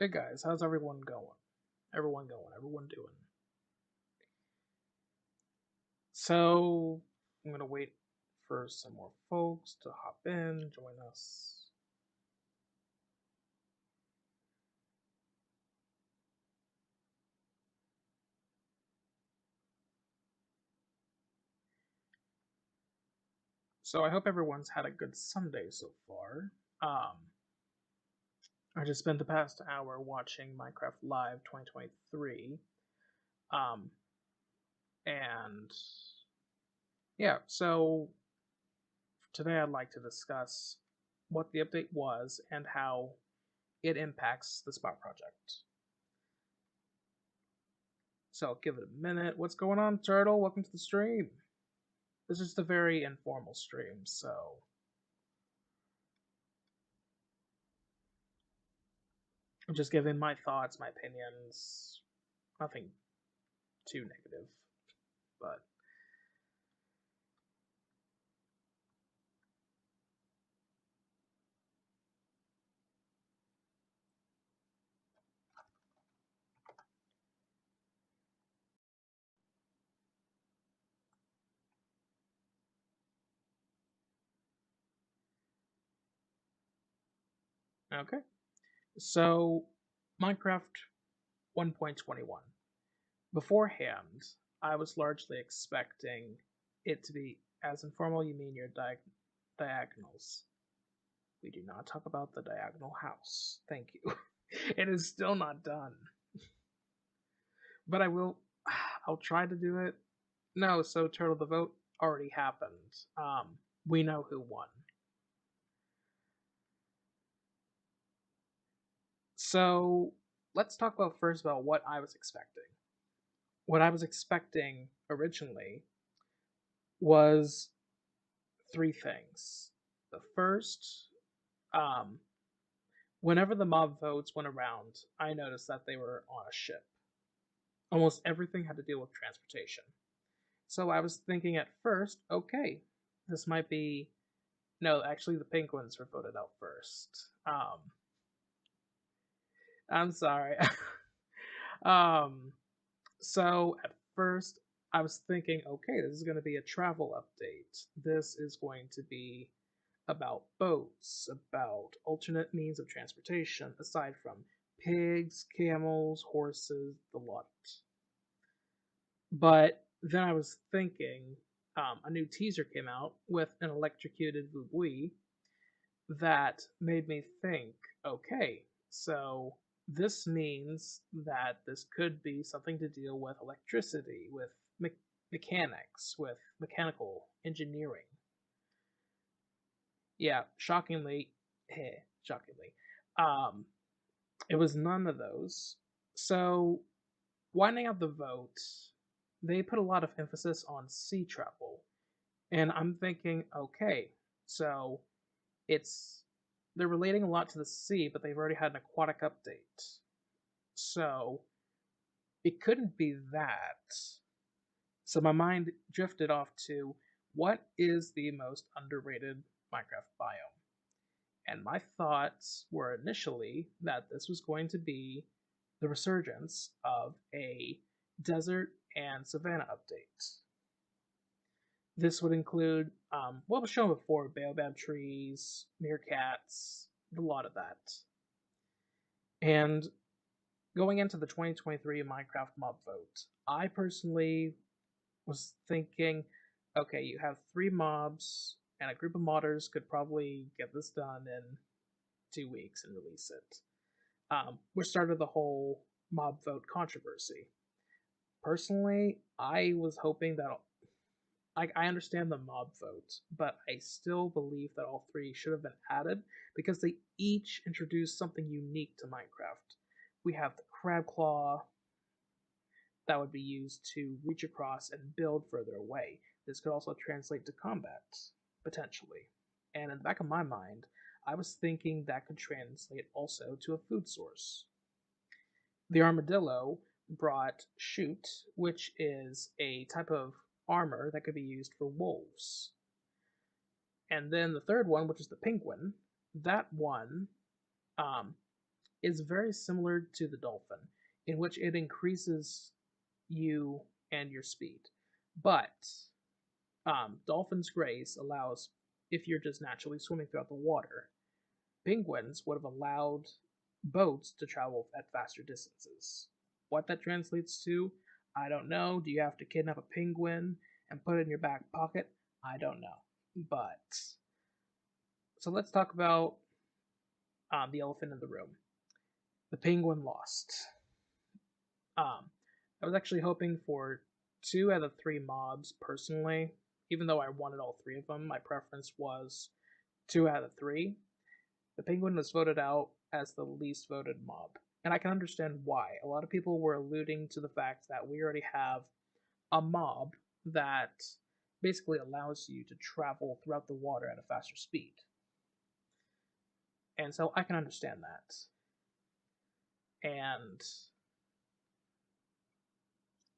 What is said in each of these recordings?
Hey guys, how's everyone going? Everyone doing? So, I'm gonna wait for some more folks to hop in, join us. So, I hope everyone's had a good Sunday so far. Um, I just spent the past hour watching Minecraft Live 2023. Um, and yeah, so today I'd like to discuss what the update was and how it impacts the Spot project. So I'll give it a minute. What's going on, Turtle? Welcome to the stream. This is just a very informal stream, so I'm just giving my thoughts, my opinions. Nothing too negative, but okay. So, Minecraft 1.21. Beforehand, I was largely expecting it to be as informal. You mean your diagonals? We do not talk about the diagonal house. Thank you. It is still not done, but I will. I'll try to do it. No, so Turtle, the vote already happened. We know who won. So let's talk about first about what I was expecting. What I was expecting originally was three things. The first, um, whenever the mob votes went around, I noticed that they were on a ship. Almost everything had to deal with transportation. So I was thinking at first, okay, this might be. No, actually, the penguins were voted out first. I'm sorry. um, so at first, I was thinking, okay, this is going to be a travel update. This is going to be about boats, about alternate means of transportation, aside from pigs, camels, horses, the lot. But then I was thinking, a new teaser came out with an electrocuted Vubui that made me think, okay, so this means that this could be something to deal with electricity, with mechanics, with mechanical engineering. Yeah, shockingly, shockingly, um, it was none of those. So, winding up the vote, they put a lot of emphasis on sea travel, and I'm thinking, okay, so it's they're relating a lot to the sea, but they've already had an aquatic update. So it couldn't be that. So my mind drifted off to what is the most underrated Minecraft biome? And my thoughts were initially that this was going to be the resurgence of a desert and savanna update. This would include what was shown before: baobab trees, meerkats, a lot of that. And going into the 2023 Minecraft mob vote, I personally was thinking, okay, you have three mobs, and a group of modders could probably get this done in 2 weeks and release it. Which started the whole mob vote controversy. Personally, I was hoping that I understand the mob vote, but I still believe that all three should have been added because they each introduce something unique to Minecraft. We have the crab claw that would be used to reach across and build further away. This could also translate to combat, potentially. And in the back of my mind, I was thinking that could translate also to a food source. The armadillo brought shoot, which is a type of armor that could be used for wolves. And then the third one, which is the penguin, that one um, is very similar to the dolphin, in which it increases you and your speed. But Dolphin's Grace allows, if you're just naturally swimming throughout the water, penguins would have allowed boats to travel at faster distances. What that translates to, I don't know. Do you have to kidnap a penguin and put it in your back pocket? I don't know. But so let's talk about the elephant in the room. The penguin lost. I was actually hoping for 2 out of 3 mobs personally. Even though I wanted all 3 of them, my preference was 2 out of 3. The penguin was voted out as the least voted mob. And I can understand why. A lot of people were alluding to the fact that we already have a mob that basically allows you to travel throughout the water at a faster speed. And so I can understand that. And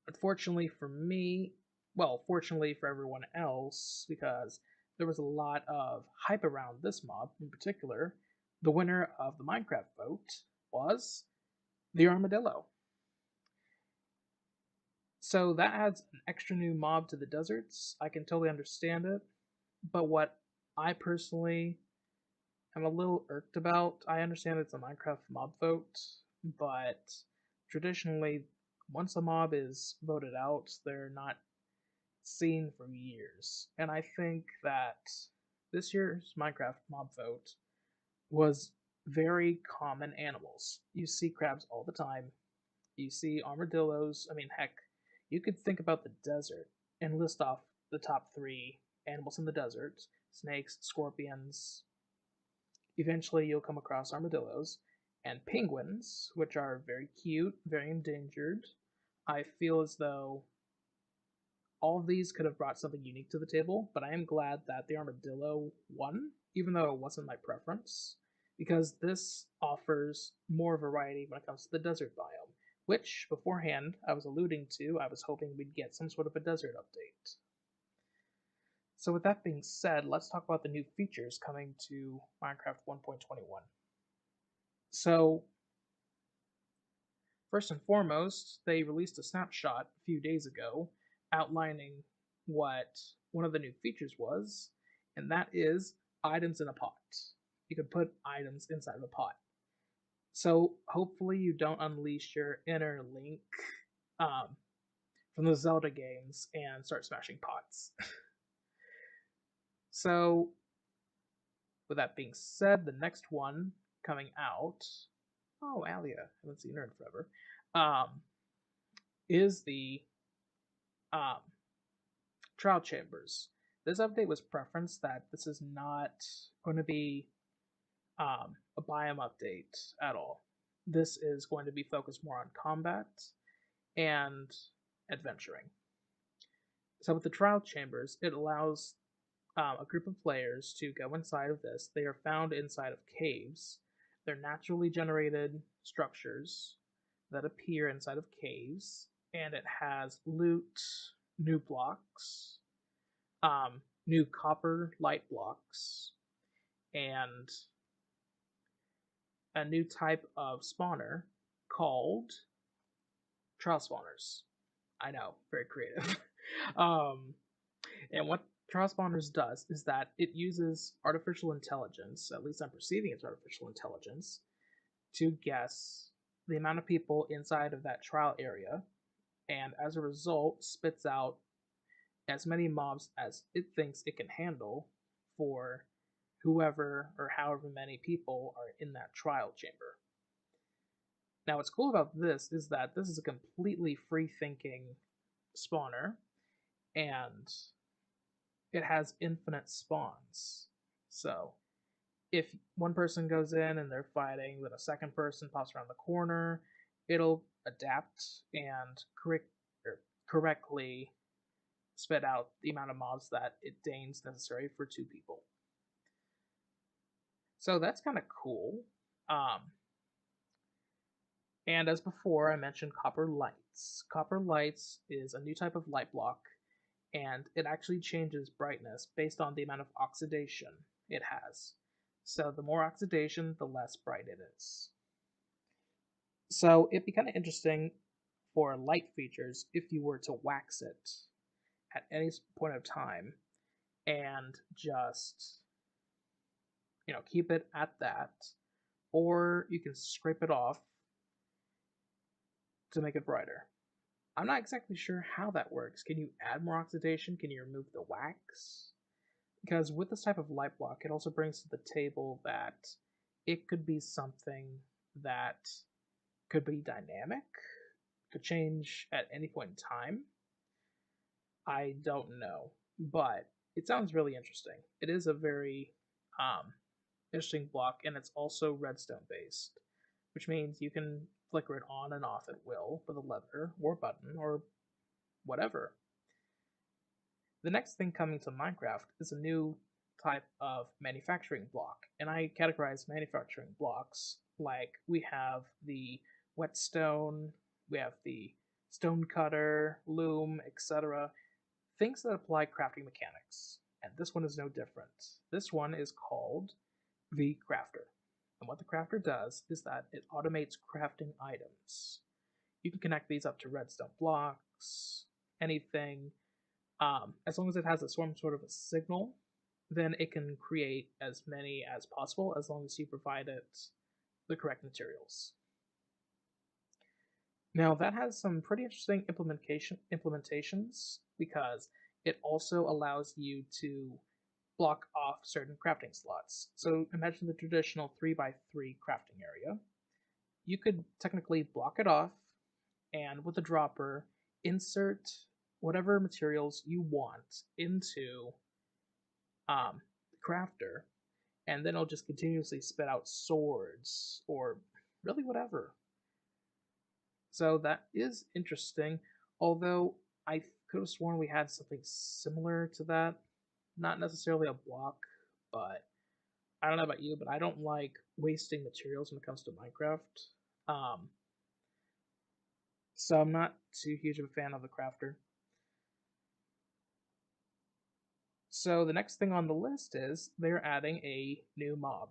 unfortunately for me, well, fortunately for everyone else, because there was a lot of hype around this mob in particular, the winner of the Minecraft vote was the armadillo. So that adds an extra new mob to the deserts. I can totally understand it. But what I personally am a little irked about, I understand it's a Minecraft mob vote, but traditionally, once a mob is voted out, they're not seen for years. And I think that this year's Minecraft mob vote was very common animals. You see crabs all the time. You see armadillos. I mean, heck, you could think about the desert and list off the top 3 animals in the desert: snakes, scorpions. Eventually, you'll come across armadillos and penguins, which are very cute, very endangered. I feel as though all of these could have brought something unique to the table, but I am glad that the armadillo won, even though it wasn't my preference, because this offers more variety when it comes to the desert biome, which beforehand I was alluding to. I was hoping we'd get some sort of a desert update. So with that being said, let's talk about the new features coming to Minecraft 1.21. So first and foremost, they released a snapshot a few days ago outlining what one of the new features was, and that is items in a pot. You can put items inside of a pot. So hopefully you don't unleash your inner Link from the Zelda games and start smashing pots. So with that being said, the next one coming out, oh Alia, haven't seen her in forever, is the trial chambers. This update was preferenced that this is not going to be a biome update at all. This is going to be focused more on combat and adventuring. So with the trial chambers, it allows a group of players to go inside of this. They are found inside of caves. They're naturally generated structures that appear inside of caves, and it has loot, new blocks, new copper light blocks, and a new type of spawner called trial spawners. I know, very creative. And what trial spawners does is that it uses artificial intelligence, at least I'm perceiving it's artificial intelligence, to guess the amount of people inside of that trial area, and as a result spits out as many mobs as it thinks it can handle for whoever or however many people are in that trial chamber. Now what's cool about this is that this is a completely free-thinking spawner, and it has infinite spawns. So if one person goes in and they're fighting, then a second person pops around the corner, it'll adapt and correctly spit out the amount of mobs that it deems necessary for 2 people. So that's kind of cool. And as before, I mentioned Copper Lights. Copper Lights is a new type of light block, and it actually changes brightness based on the amount of oxidation it has. So the more oxidation, the less bright it is. So it'd be kind of interesting for light features if you were to wax it at any point of time and just, keep it at that, or you can scrape it off to make it brighter. I'm not exactly sure how that works. Can you add more oxidation? Can you remove the wax? Because with this type of light block, it also brings to the table that it could be something that could be dynamic, could change at any point in time. I don't know, but it sounds really interesting. It is a very interesting block, and it's also redstone based, which means you can flicker it on and off at will with a lever or button or whatever. The next thing coming to Minecraft is a new type of manufacturing block, and I categorize manufacturing blocks like we have the whetstone, we have the stone cutter, loom, etc. Things that apply crafting mechanics. And this one is no different. This one is called the Crafter. And what the Crafter does is that it automates crafting items. You can connect these up to redstone blocks, anything. As long as it has some sort of a signal, then it can create as many as possible as long as you provide it the correct materials. Now that has some pretty interesting implementations because it also allows you to block off certain crafting slots. So imagine the traditional 3x3 crafting area. You could technically block it off and with a dropper insert whatever materials you want into the crafter, and then it'll just continuously spit out swords or really whatever. So that is interesting, although I could have sworn we had something similar to that. Not necessarily a block, but I don't know about you, but I don't like wasting materials when it comes to Minecraft. Um, so I'm not too huge of a fan of the crafter. So the next thing on the list is they're adding a new mob.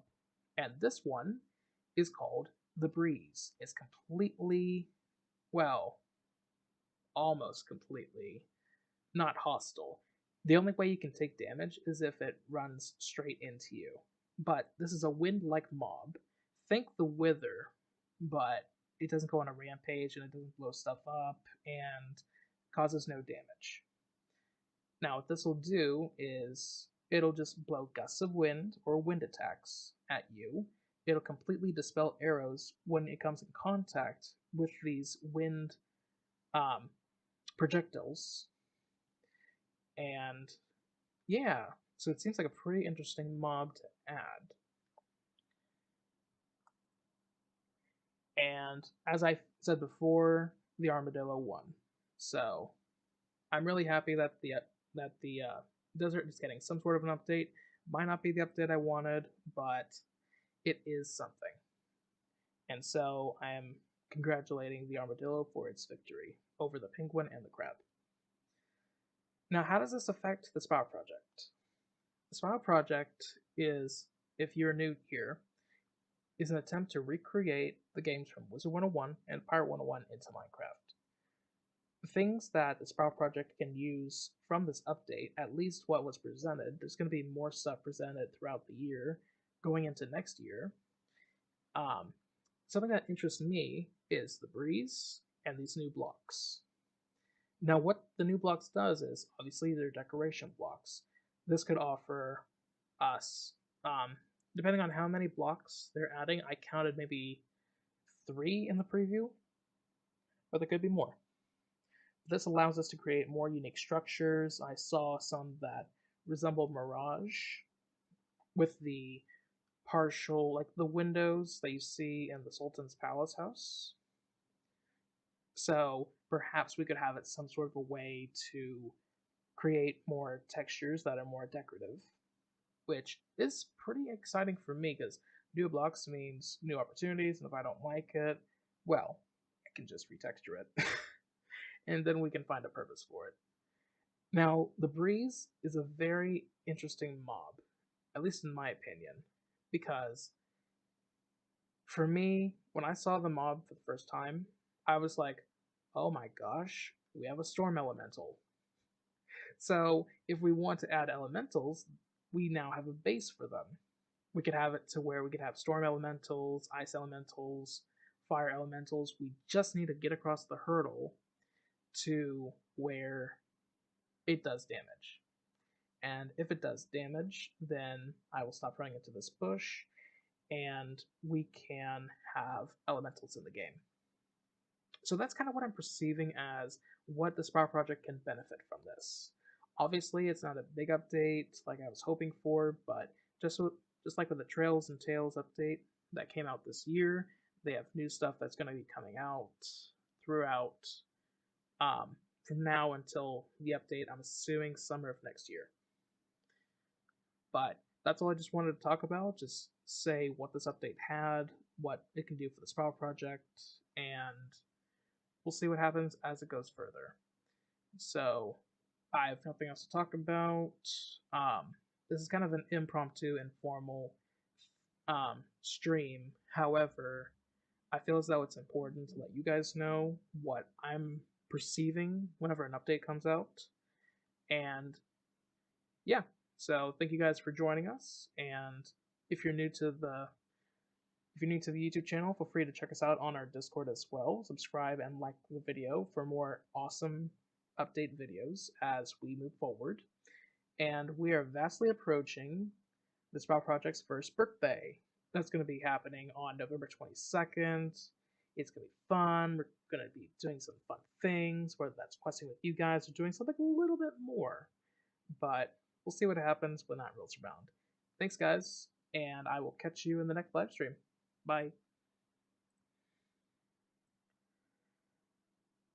And this one is called the Breeze. It's completely, well, almost completely not hostile. The only way you can take damage is if it runs straight into you. But this is a wind-like mob. Think the Wither, but it doesn't go on a rampage and it doesn't blow stuff up and causes no damage. Now, what this will do is it'll just blow gusts of wind or wind attacks at you. It'll completely dispel arrows when it comes in contact with these wind um, projectiles. And yeah, so it seems like a pretty interesting mob to add. And as I said before, the armadillo won. So I'm really happy that the desert is getting some sort of an update. Might not be the update I wanted, but it is something. And so I am congratulating the armadillo for its victory over the penguin and the crab. Now, how does this affect the Spiral Project? The Spiral Project is, if you're new here, is an attempt to recreate the games from Wizard 101 and Pirate 101 into Minecraft. The things that the Spiral Project can use from this update, at least what was presented, there's going to be more stuff presented throughout the year going into next year. Something that interests me is the breeze and these new blocks. Now, what the new blocks does is obviously they're decoration blocks. This could offer us, depending on how many blocks they're adding, I counted maybe 3 in the preview, but there could be more. This allows us to create more unique structures. I saw some that resemble Mirage with the partial, like the windows that you see in the Sultan's Palace house. So perhaps we could have it some sort of a way to create more textures that are more decorative, which is pretty exciting for me because new blocks means new opportunities, and if I don't like it, well, I can just retexture it. And then we can find a purpose for it. Now, the Breeze is a very interesting mob, at least in my opinion, because For me, when I saw the mob for the first time, I was like, oh my gosh, we have a storm elemental. So if we want to add elementals, we now have a base for them. We could have it to where we could have storm elementals, ice elementals, fire elementals. We just need to get across the hurdle to where it does damage. And if it does damage, then I will stop running into this bush and we can have elementals in the game. So that's kind of what I'm perceiving as what the Sprout project can benefit from this. Obviously, it's not a big update like I was hoping for, but just like with the Trails and Tales update that came out this year, they have new stuff that's going to be coming out throughout from now until the update. I'm assuming summer of next year. But that's all I just wanted to talk about. Just say what this update had, what it can do for the Sprout project, and we'll see what happens as it goes further. So I have nothing else to talk about. This is kind of an impromptu, informal stream. However, I feel as though it's important to let you guys know what I'm perceiving whenever an update comes out. And yeah, so thank you guys for joining us. And if you're new to the YouTube channel, feel free to check us out on our Discord as well. Subscribe and like the video for more awesome update videos as we move forward. And we are vastly approaching the Sprout Project's first birthday. That's going to be happening on November 22nd. It's going to be fun. We're going to be doing some fun things, whether that's questing with you guys or doing something a little bit more. But we'll see what happens when that rolls around. Thanks, guys, and I will catch you in the next live stream. Bye.